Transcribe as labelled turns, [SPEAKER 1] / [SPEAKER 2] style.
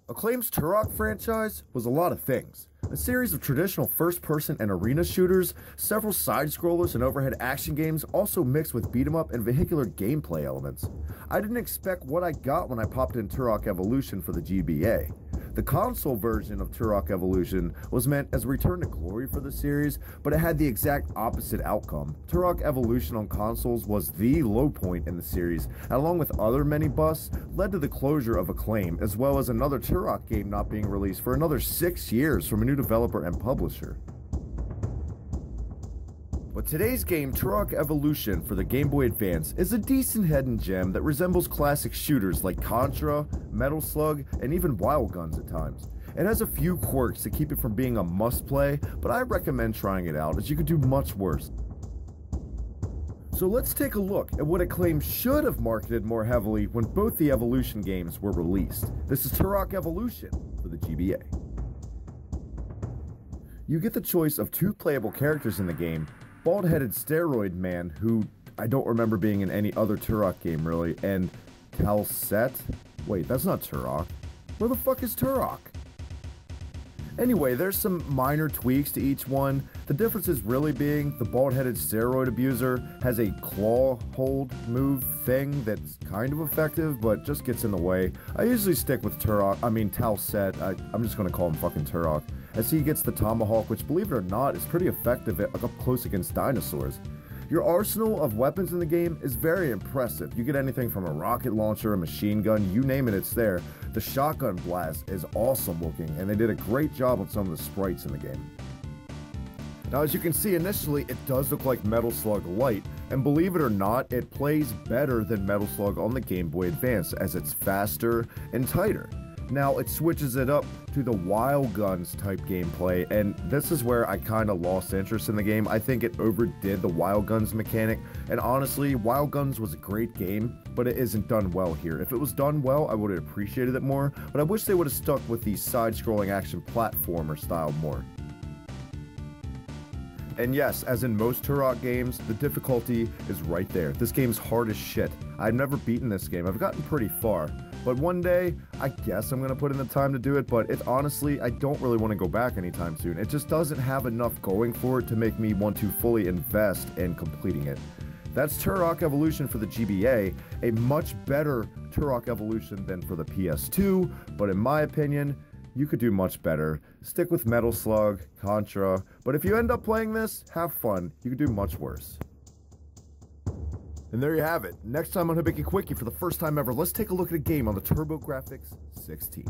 [SPEAKER 1] Acclaim's Turok franchise was a lot of things. A series of traditional first-person and arena shooters, several side-scrollers and overhead action games, also mixed with beat-em-up and vehicular gameplay elements. I didn't expect what I got when I popped in Turok Evolution for the GBA. The console version of Turok Evolution was meant as a return to glory for the series, but it had the exact opposite outcome. Turok Evolution on consoles was the low point in the series, and along with other many busts, led to the closure of Acclaim, as well as another Turok game not being released for another 6 years from a new developer and publisher. But today's game, Turok Evolution for the Game Boy Advance, is a decent hidden gem that resembles classic shooters like Contra, Metal Slug, and even Wild Guns at times. It has a few quirks to keep it from being a must-play, but I recommend trying it out as you could do much worse. So let's take a look at what Acclaim should have marketed more heavily when both the Evolution games were released. This is Turok Evolution for the GBA. You get the choice of 2 playable characters in the game, Bald-Headed Steroid Man, who I don't remember being in any other Turok game really, and Talset? Wait, that's not Turok. Where the fuck is Turok? Anyway, there's some minor tweaks to each one. The differences really being the Bald-Headed Steroid Abuser has a claw hold move thing that's kind of effective, but just gets in the way. I usually stick with Talset. I'm just gonna call him fucking Turok, as he gets the Tomahawk, which, believe it or not, is pretty effective up close against dinosaurs. Your arsenal of weapons in the game is very impressive. You get anything from a rocket launcher, a machine gun, you name it, it's there. The shotgun blast is awesome looking, and they did a great job with some of the sprites in the game. Now, as you can see, initially, it does look like Metal Slug Lite, and believe it or not, it plays better than Metal Slug on the Game Boy Advance, as it's faster and tighter. Now, it switches it up to the Wild Guns type gameplay, and this is where I kind of lost interest in the game. I think it overdid the Wild Guns mechanic, and honestly, Wild Guns was a great game, but it isn't done well here. If it was done well, I would have appreciated it more, but I wish they would have stuck with the side-scrolling action platformer style more. And yes, as in most Turok games, the difficulty is right there. This game's hard as shit. I've never beaten this game. I've gotten pretty far. But one day, I guess I'm going to put in the time to do it, but honestly, I don't really want to go back anytime soon. It just doesn't have enough going for it to make me want to fully invest in completing it. That's Turok Evolution for the GBA, a much better Turok Evolution than for the PS2, but in my opinion, you could do much better. Stick with Metal Slug, Contra, but if you end up playing this, have fun. You could do much worse. And there you have it. Next time on Hibiki Quickie, for the first time ever, let's take a look at a game on the TurboGrafx 16.